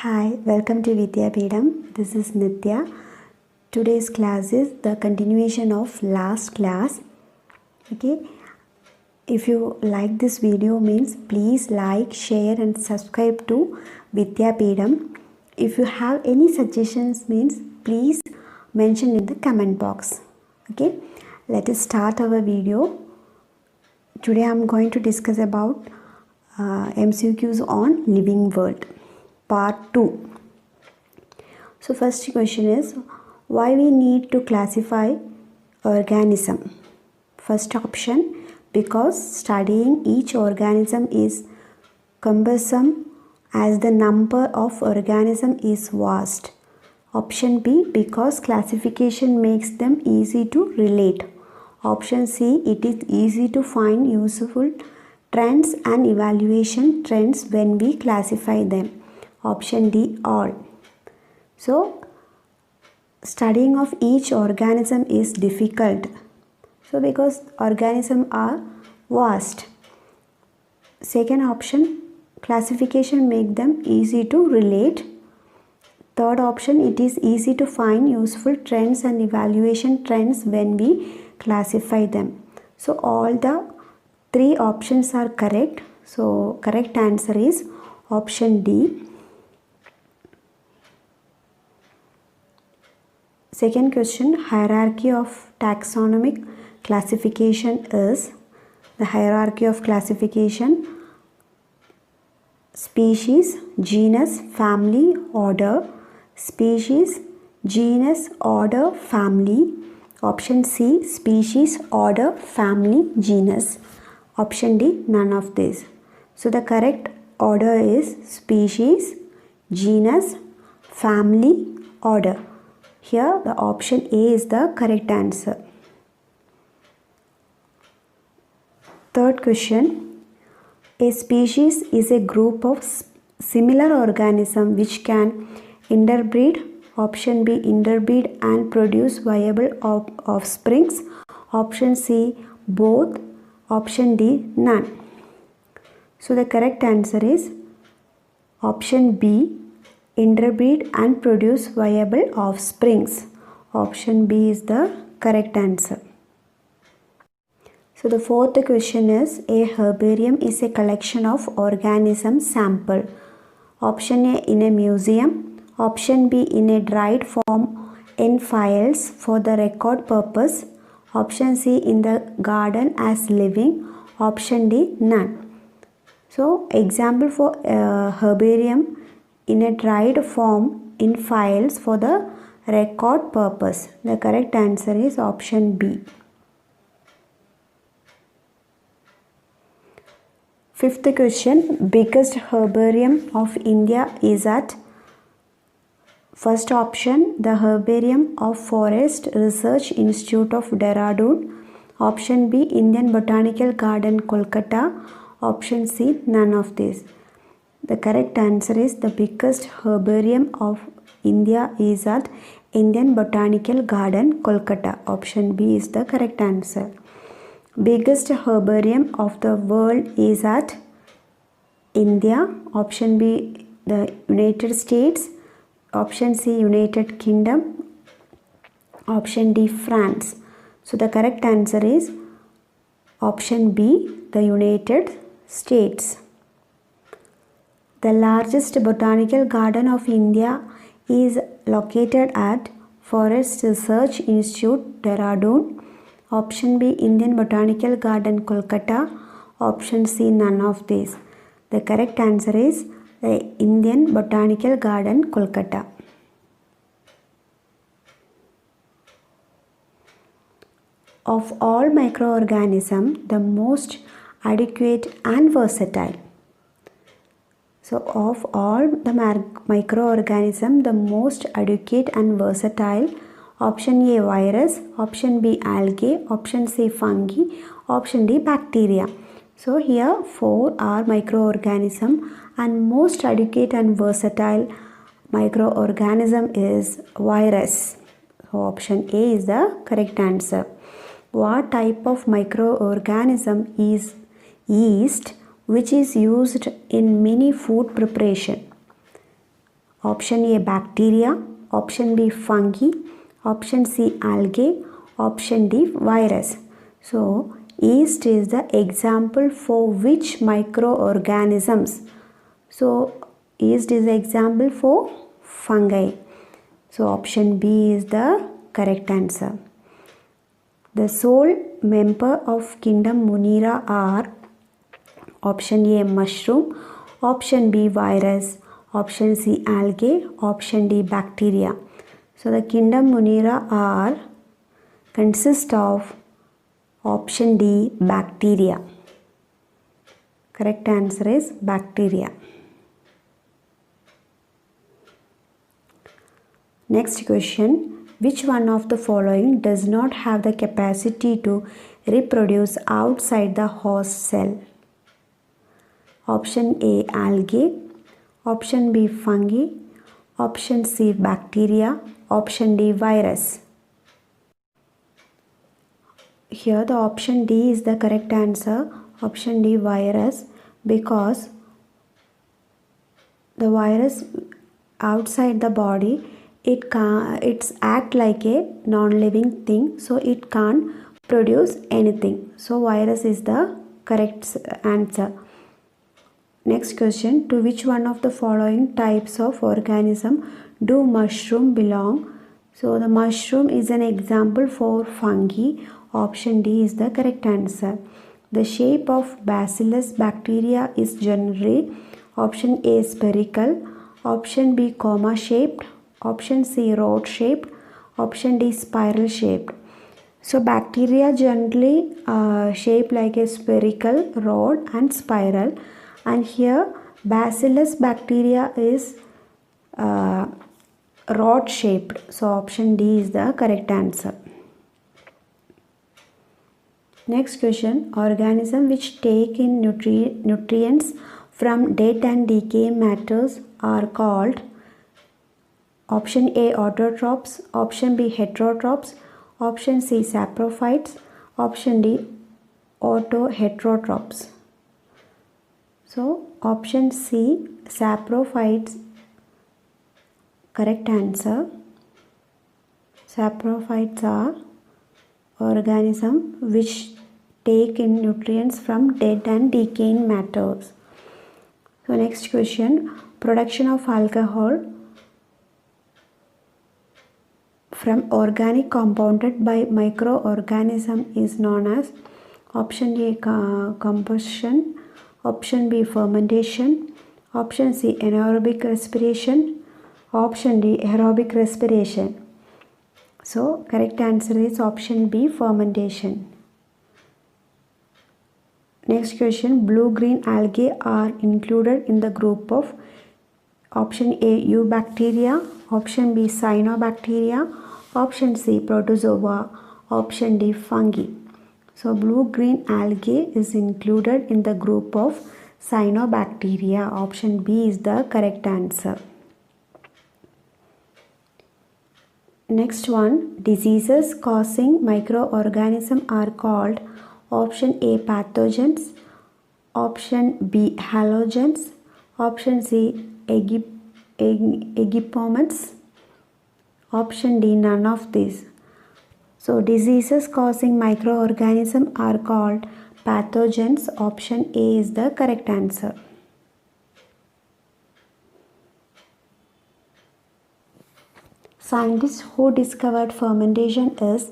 Hi, welcome to Vidyapeedam. This is Nitya. Today's class is the continuation of last class. Okay. If you like this video means please like, share and subscribe to Vidyapeedam. If you have any suggestions means please mention in the comment box. Okay. Let us start our video. Today I am going to discuss about MCQs on living world. Part 2. So first question is why we need to classify organism. First option, because studying each organism is cumbersome as the number of organism is vast. Option B, because classification makes them easy to relate. Option C, it is easy to find useful trends and evaluation trends when we classify them. Option D, all. So, studying of each organism is difficult. So, because organisms are vast. Second option, classification make them easy to relate. Third option, it is easy to find useful trends and evaluation trends when we classify them. So, all the three options are correct. So, correct answer is option D. Second question, hierarchy of taxonomic classification is the hierarchy of classification: species, genus, family, order. Species, genus, order, family. Option C, species, order, family, genus. Option D, none of this. So the correct order is species, genus, family, order. Here the option A is the correct answer. Third question, a species is a group of similar organisms which can interbreed. Option B, interbreed and produce viable offsprings. Option C, both. Option D, none. So the correct answer is option B, interbreed and produce viable offsprings. Option B is the correct answer. So the fourth question is, a herbarium is a collection of organism sample. Option A, in a museum. Option B, in a dried form in files for the record purpose. Option C, in the garden as living. Option D, none. So example for herbarium: in a dried form in files for the record purpose. The correct answer is option B. Fifth question, biggest herbarium of India is at? First option, the Herbarium of Forest Research Institute of Dehradun. Option B, Indian Botanical Garden, Kolkata. Option C, none of these. The correct answer is the biggest herbarium of India is at Indian Botanical Garden, Kolkata. Option B is the correct answer. Biggest herbarium of the world is at India. Option B, the United States. Option C, United Kingdom. Option D, France. So the correct answer is option B, the United States. The largest botanical garden of India is located at Forest Research Institute, Dehradun. Option B, Indian Botanical Garden, Kolkata. Option C, none of these. The correct answer is the Indian Botanical Garden, Kolkata. Of all microorganisms, the most adequate and versatile. So of all the microorganisms, the most adequate and versatile. Option A, virus. Option B, algae. Option C, fungi. Option D, bacteria. So here 4 are microorganisms and most adequate and versatile microorganism is virus. So option A is the correct answer. What type of microorganism is yeast, which is used in many food preparation? Option A bacteria, option B fungi, option C algae, option D virus. So yeast is the example for which microorganisms? So yeast is the example for fungi. So option B is the correct answer. The sole member of kingdom Munera are option A mushroom, option B virus, option C algae, option D bacteria. So the kingdom Munera are consist of option D bacteria. Correct answer is bacteria. Next question, which one of the following does not have the capacity to reproduce outside the host cell? Option A algae, option B fungi, option C bacteria, option D virus. Here the option D is the correct answer, option D virus, because the virus outside the body, it's act like a non-living thing, so it can't produce anything. So virus is the correct answer. Next question, to which one of the following types of organism do mushroom belong? So the mushroom is an example for fungi. Option D is the correct answer. The shape of Bacillus bacteria is generally option A spherical, option B comma shaped, option C rod shaped, option D spiral shaped. So bacteria generally shape like a spherical, rod and spiral, and here Bacillus bacteria is rod shaped. So option D is the correct answer. Next question, organisms which take in nutrients from dead and decaying matters are called option A autotrophs, option B heterotrophs, option C saprophytes, option D autoheterotrophs. So option C saprophytes, correct answer. Saprophytes are organisms which take in nutrients from dead and decaying matters. So next question, production of alcohol from organic compounded by microorganism is known as option A combustion, option B fermentation, option C anaerobic respiration, option D aerobic respiration. So correct answer is option B fermentation. Next question, blue-green algae are included in the group of option A eubacteria, option B cyanobacteria, option C protozoa, option D fungi. So blue-green algae is included in the group of cyanobacteria. Option B is the correct answer. Next one, diseases causing microorganisms are called option A pathogens, option B halogens, option C aegyptomats, option D none of these. So diseases causing microorganisms are called pathogens. Option A is the correct answer. Scientist who discovered fermentation is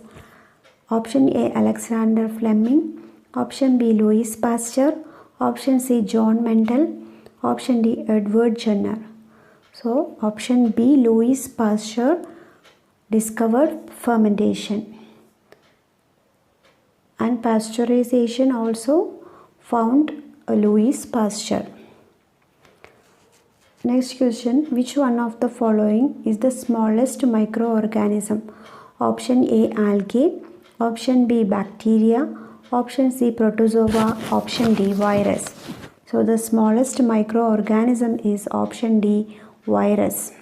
option A Alexander Fleming, option B Louis Pasteur, option C John Mendel, option D Edward Jenner. So option B Louis Pasteur discovered fermentation, and pasteurization also found Louis Pasteur. Next question, which one of the following is the smallest microorganism? Option A algae, option B bacteria, option C protozoa, option D virus. So the smallest microorganism is option D virus.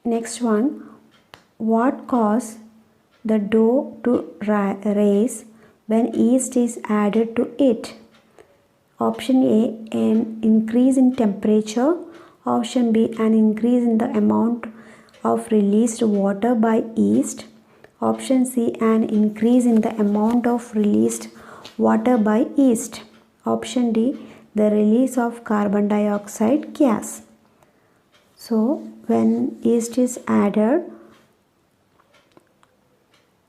Next one, what causes the dough to rise when yeast is added to it? Option A, an increase in temperature. Option B, an increase in the amount of released water by yeast. Option C, an increase in the amount of released water by yeast. Option D, the release of carbon dioxide gas. So, when yeast is added,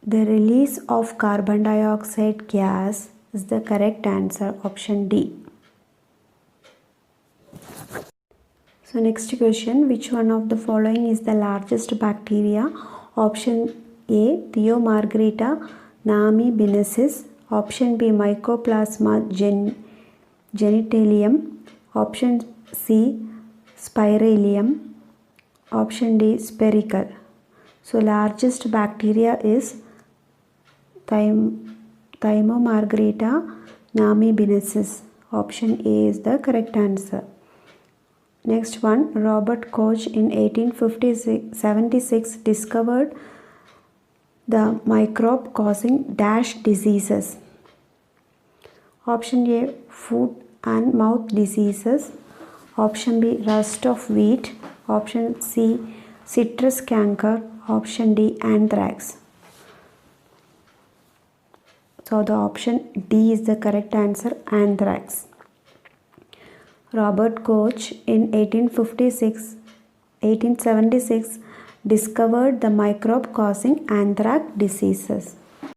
the release of carbon dioxide gas is the correct answer, option D. So next question, which one of the following is the largest bacteria? Option A, Theomargarita namibiensis. Option B, Mycoplasma genitalium. Option C, Spiralium. Option D, spherical. So largest bacteria is Thymomargarita namibiensis. Option A is the correct answer. Next one, Robert Koch in 1876 discovered the microbe causing dash diseases. Option A, foot and mouth diseases. Option B, rust of wheat. Option C, citrus canker. Option D, anthrax. So the option D is the correct answer, anthrax. Robert Koch in 1876 discovered the microbe causing anthrax diseases.